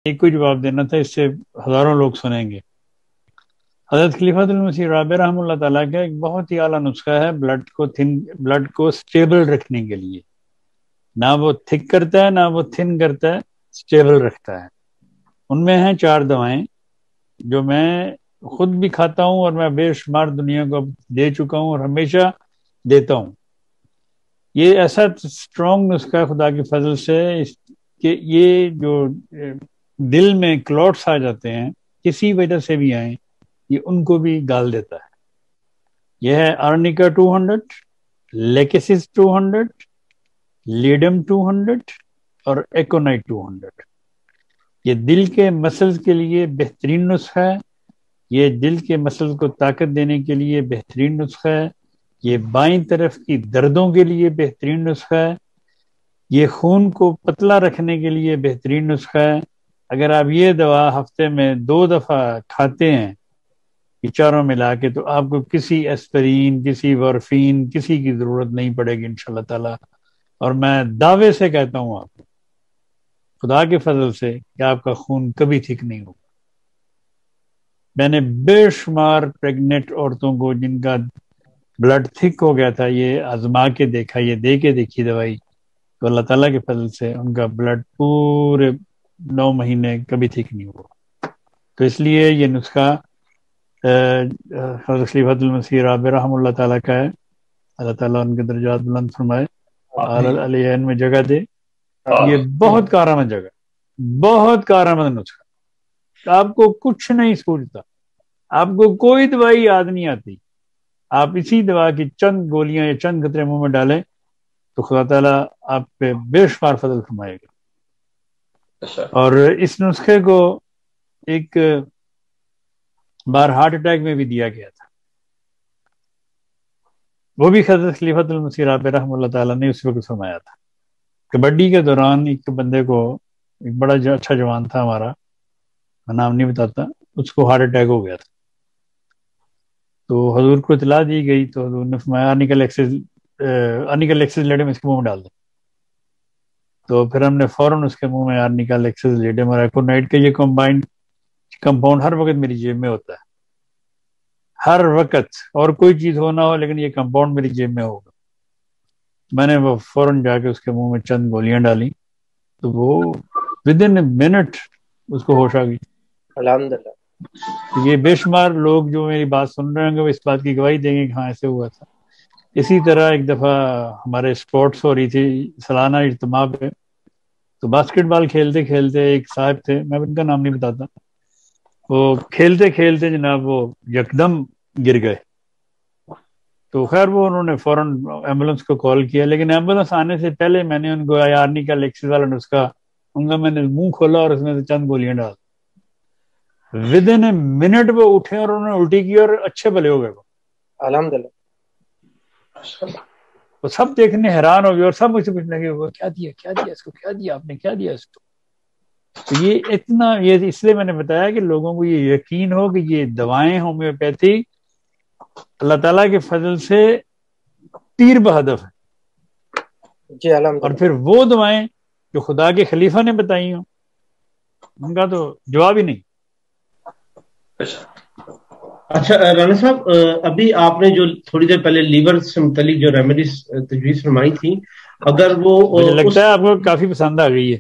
ایک کو جواب دینا تھا، اس سے ہزاروں لوگ سنیں گے۔ حضرت خلیفۃ المسیح رابع رحمہ اللہ تعالیٰ کا ایک بہت ہی اعلیٰ نسخہ ہے بلڈ کو سٹیبل رکھنے کے لیے، نہ وہ تھک کرتا ہے نہ وہ تھن کرتا ہے، سٹیبل رکھتا ہے۔ ان میں ہیں 4 دوائیں جو میں خود بھی کھاتا ہوں اور میں بے شمار دنیا کو دے چکا ہوں اور ہمیشہ دیتا ہوں۔ یہ ایسا اسٹرانگ نسخہ خدا کے فضل سے کہ یہ جو دل میں کلوٹس آ جاتے ہیں کسی وجہ سے بھی آئیں، یہ ان کو بھی گال دیتا ہے۔ یہ ہے آرنیکا 200، لیکسس 200، لیڈم 200 اور ایکونائٹ 200۔ یہ دل کے مسلز کے لیے بہترین نسخہ ہے، یہ دل کے مسلز کو طاقت دینے کے لیے بہترین نسخہ ہے، یہ بائیں طرف کی دردوں کے لیے بہترین نسخہ ہے، یہ خون کو پتلا رکھنے کے لیے بہترین نسخہ ہے۔ اگر آپ یہ دوا ہفتے میں 2 دفعہ کھاتے ہیں یہ چاروں ملا کے، تو آپ کو کسی ایسپرین، کسی وارفین، کسی کی ضرورت نہیں پڑے گی انشاءاللہ تعالی۔ اور میں دعوے سے کہتا ہوں آپ کو خدا کے فضل سے کہ آپ کا خون کبھی ٹھیک نہیں ہوگا۔ میں نے بے شمار پریگننٹ عورتوں کو جن کا بلڈ تھک ہو گیا تھا یہ آزما کے دیکھا، یہ دے کے دیکھی دوائی، تو اللہ تعالیٰ کے فضل سے ان کا بلڈ پورے 9 مہینے کبھی ٹھیک نہیں ہوا۔ تو اس لیے یہ نسخہ حضرت خلیفۃ المسیح رابع رحمہ اللہ تعالیٰ کا ہے، اللہ تعالیٰ ان کے درجات بلند فرمائے، علیہ میں جگہ دے۔ یہ بہت کارآمد جگہ، بہت کارآمد نسخہ، آپ کو کچھ نہیں سوچتا، آپ کو کوئی دوائی یاد نہیں آتی، آپ اسی دوا کی چند گولیاں یا چند قطرے منہ میں ڈالیں تو خدا تعالیٰ آپ پہ بے شمار فضل فرمائے گا۔ اور اس نسخے کو ایک بار ہارٹ اٹیک میں بھی دیا گیا تھا، وہ بھی حضرت خلیفۃ المسیح رابع رحمہ اللہ تعالیٰ نے اس وقت فرمایا تھا۔ کبڈی کے دوران ایک بندے کو، ایک بڑا اچھا جوان تھا ہمارا، میں نام نہیں بتاتا، اس کو ہارٹ اٹیک ہو گیا تھا۔ تو حضور کو اطلاع دی گئی تو حضور نے فرمایا آرنیکل ایکسس لیڈم اس کے منہ میں ڈال دیں۔ تو پھر ہم نے فوراً اس کے منہ میں آرنیکل ایکسس لیڈم اور ایکونائٹ کا یہ کمبائنڈ کمپاؤنڈ ہر وقت میری جیب میں ہوتا ہے، ہر وقت، اور کوئی چیز ہو نہ ہو لیکن یہ کمپاؤنڈ میری جیب میں ہوگا۔ میں نے وہ فوراً جا کے اس کے منہ میں چند گولیاں ڈالی تو وہ ودن اے منٹ اس کو ہوش آ گئی۔ الحمدللہ۔ یہ بے شمار لوگ جو میری بات سن رہے ہوں گے وہ اس بات کی گواہی دیں گے کہ ہاں ایسے ہوا تھا۔ اسی طرح ایک دفعہ ہمارے اسپورٹس ہو رہی تھی سالانہ اجتماع پہ، تو باسکٹ بال کھیلتے کھیلتے ایک صاحب تھے، میں ان کا نام نہیں بتاتا، وہ کھیلتے کھیلتے جناب وہ یکدم گر گئے۔ تو خیر وہ انہوں نے فوراً ایمبولینس کو کال کیا، لیکن ایمبولینس آنے سے پہلے میں نے ان کو آرنیکل ایکسس والا نسخہ ان کا میں نے منہ کھولا اور اس میں سے چند گولیاں ڈال، ودن اے منٹ وہ اٹھے اور انہوں نے الٹی کی اور اچھے بھلے ہو گئے۔ الحمدللہ۔ وہ سب دیکھنے حیران ہو گئے اور سب مجھ سے پوچھنے لگے وہ کیا دیا اس کو، کیا دیا آپ نے، کیا دیا اس کو۔ تو یہ اتنا، یہ اس لیے میں نے بتایا کہ لوگوں کو یہ یقین ہو کہ یہ دوائیں ہومیوپیتھی اللہ تعالیٰ کے فضل سے تیر بہدف ہے جی الحمدللہ۔ اور پھر وہ دوائیں جو خدا کے خلیفہ نے بتائی ہوں ان کا تو جواب ہی نہیں۔ اچھا رانا صاحب، ابھی آپ نے جو تھوڑی دیر پہلے لیور سے متعلق جو ریمیڈیز تجویز فرمائی تھی، اگر وہ مجھے لگتا ہے آپ کو کافی پسند آ گئی ہے۔